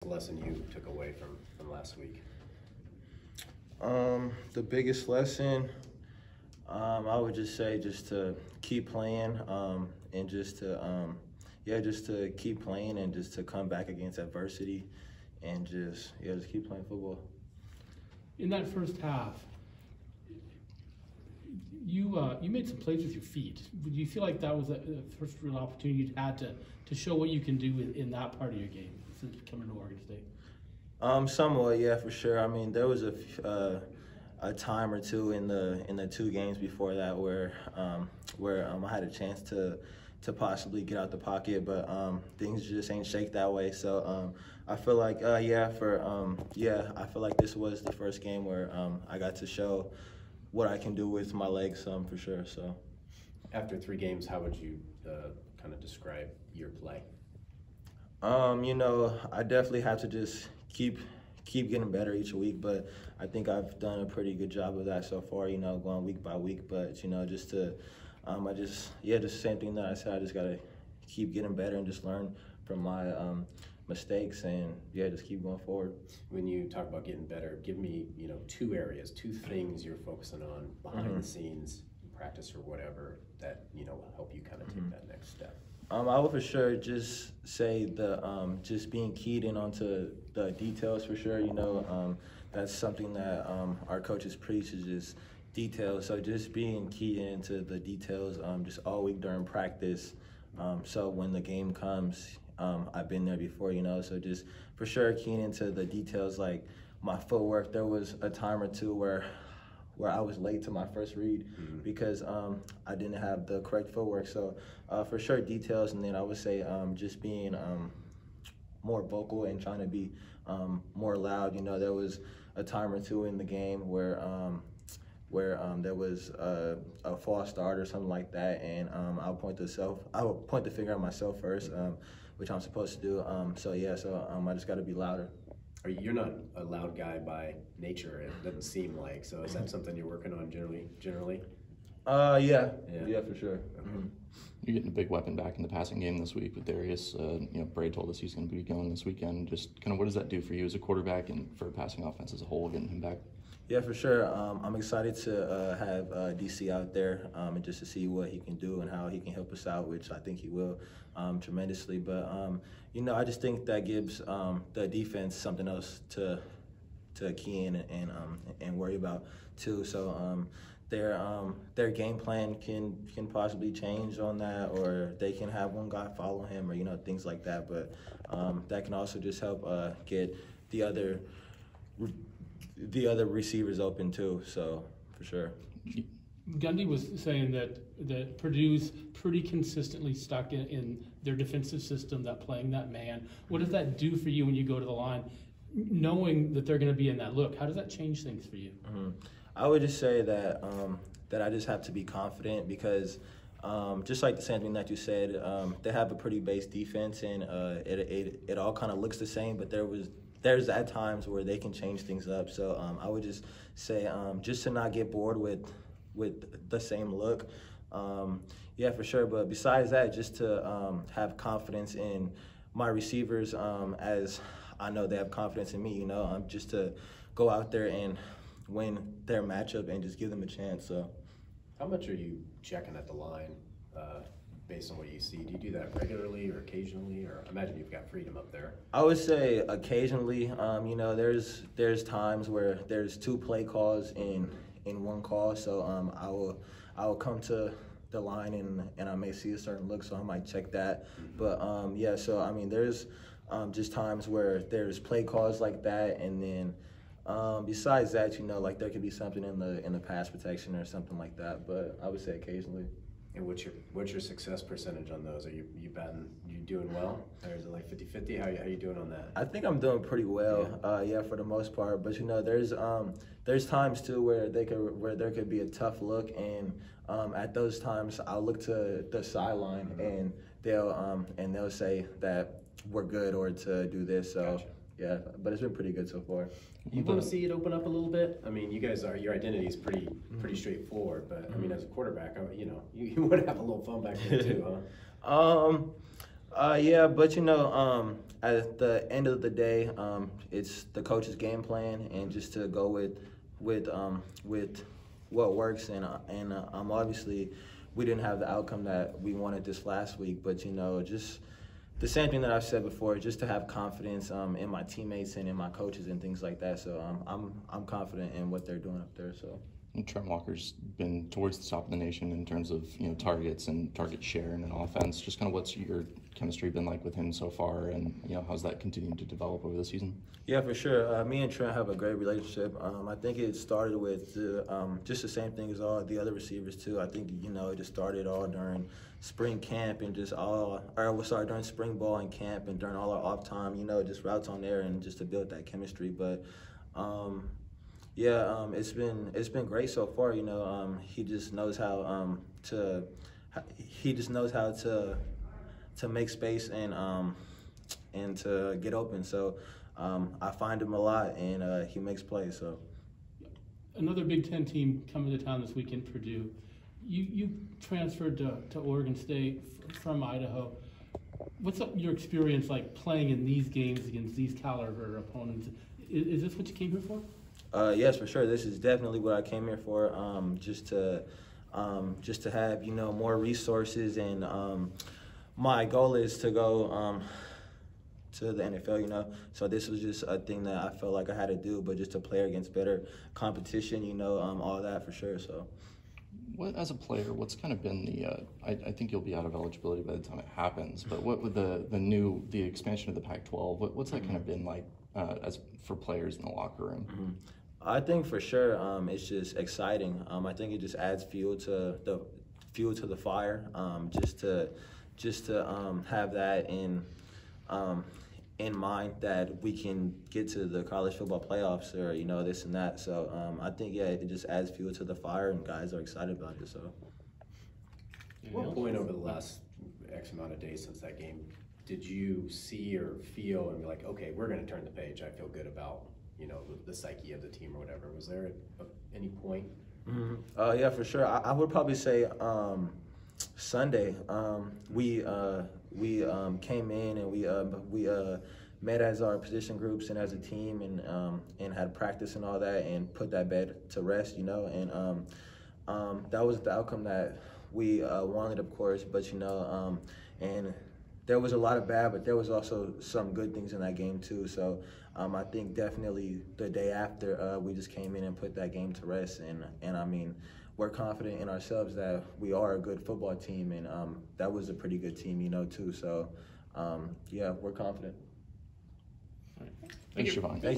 lesson you took away from last week? The biggest lesson, I would just say just to keep playing, and just to keep playing and just to come back against adversity, and just keep playing football. In that first half, you made some plays with your feet. Would you feel like that was the first real opportunity you had to show what you can do in that part of your game since coming to Oregon State? Somewhat, yeah, for sure. I mean, there was a time or two in the 2 games before that where I had a chance to possibly get out the pocket, but things just ain't shake that way. So I feel like I feel like this was the first game where I got to show what I can do with my legs, for sure. So after 3 games, how would you kind of describe your play? I definitely have to just keep getting better each week, but I think I've done a pretty good job of that so far, going week by week. But, just the same thing that I said, I just got to keep getting better and just learn from my mistakes and, just keep going forward. When you talk about getting better, give me, 2 areas, 2 things you're focusing on behind the scenes, in practice or whatever, that, will help you kind of take that next step. I would for sure just say just being keyed in onto the details for sure. That's something that our coaches preach, is just details. So just being keyed into the details just all week during practice. So when the game comes, I've been there before, so just for sure keying into the details, like my footwork. There was a time or two where I was late to my first read because I didn't have the correct footwork. So for sure details, and then I would say just being more vocal and trying to be more loud. There was a time or two in the game where there was a false start or something like that, and I would point the finger at myself first, which I'm supposed to do. So I just got to be louder. You're not a loud guy by nature, it doesn't seem like. So is that something you're working on generally? Yeah, for sure. Okay. You're getting a big weapon back in the passing game this week with Darius. Braid told us he's going to be going this weekend. Just kind of what does that do for you as a quarterback and for a passing offense as a whole, getting him back? Yeah, for sure. I'm excited to have DC out there and just to see what he can do and how he can help us out, which I think he will tremendously. But, I just think that gives the defense something else to key in and worry about too. So their game plan can possibly change on that, or they can have one guy follow him, or things like that. But that can also just help get the other receivers open too. So for sure. Gundy was saying that Purdue's pretty consistently stuck in their defensive system, that playing that man. What does that do for you when you go to the line, knowing that they're going to be in that look? How does that change things for you? I would just say that that I just have to be confident, because just like the same thing that you said, they have a pretty base defense, and it all kind of looks the same, but there's at times where they can change things up. So I would just say just to not get bored with the same look. Yeah, for sure. But besides that, just to have confidence in my receivers, as I know they have confidence in me, just to go out there and win their matchup and just give them a chance. So, how much are you checking at the line based on what you see? Do you do that regularly or occasionally, or I imagine you've got freedom up there? I would say occasionally. There's times where there's 2 play calls in one call, so I will come to the line and I may see a certain look, so I might check that. But so I mean, there's just times where there's play calls like that, and then besides that, like there could be something in the pass protection or something like that. But I would say occasionally. And what's your success percentage on those? Are you doing well, or is it like 50-50? How are you doing on that? I think I'm doing pretty well. Yeah, for the most part. But there's times too where there could be a tough look, and at those times I'll look to the sideline and they'll say that we're good or to do this. So. Gotcha. Yeah, but it's been pretty good so far. You want to see it open up a little bit? I mean, your identity is pretty straightforward, but I mean, as a quarterback, you would have a little fun back there too, huh? Yeah, but at the end of the day, it's the coach's game plan, and just to go with what works. And obviously, we didn't have the outcome that we wanted this last week, but just the same thing that I've said before, just to have confidence in my teammates and in my coaches and things like that. So I'm confident in what they're doing up there. So. And Trent Walker's been towards the top of the nation in terms of targets and target share and an offense. Just kind of what's your chemistry been like with him so far, and how's that continuing to develop over the season? Yeah, for sure. Me and Trent have a great relationship. I think it started with just the same thing as all the other receivers too. I think it just started all during spring camp and during spring ball and camp and during all our off time. Just routes on there and just to build that chemistry. But yeah, it's been great so far. He just knows how to make space and to get open. So I find him a lot, and he makes plays. So another Big Ten team coming to town this weekend, Purdue. You transferred to Oregon State from Idaho. What's your experience like playing in these games against these caliber opponents? Is this what you came here for? Yes, for sure. This is definitely what I came here for. Just to have more resources, and my goal is to go to the NFL. So this was just a thing that I felt like I had to do, but just to play against better competition, all that for sure. So. What, as a player, what's kind of been the? I think you'll be out of eligibility by the time it happens. But what with the expansion of the Pac-12? What's that kind of been like as for players in the locker room? Mm-hmm. I think for sure it's just exciting. I think it just adds fuel to the fire. Just to have that in mind, that we can get to the college football playoffs or this and that. So I think it just adds fuel to the fire, and guys are excited about it. So. At what point over the last X amount of days since that game did you see or feel and be like, okay, we're going to turn the page? I feel good about the psyche of the team or whatever. Was there at any point? Mm-hmm. Yeah, for sure. I would probably say Sunday. We came in and we met as our position groups and as a team, and had practice and all that, and put that bed to rest. And that was the outcome that we wanted, of course. But and there was a lot of bad, but there was also some good things in that game too. So I think definitely the day after we just came in and put that game to rest, and I mean, we're confident in ourselves that we are a good football team, and that was a pretty good team, too. So yeah, we're confident. Thanks, Gevani. Thank you.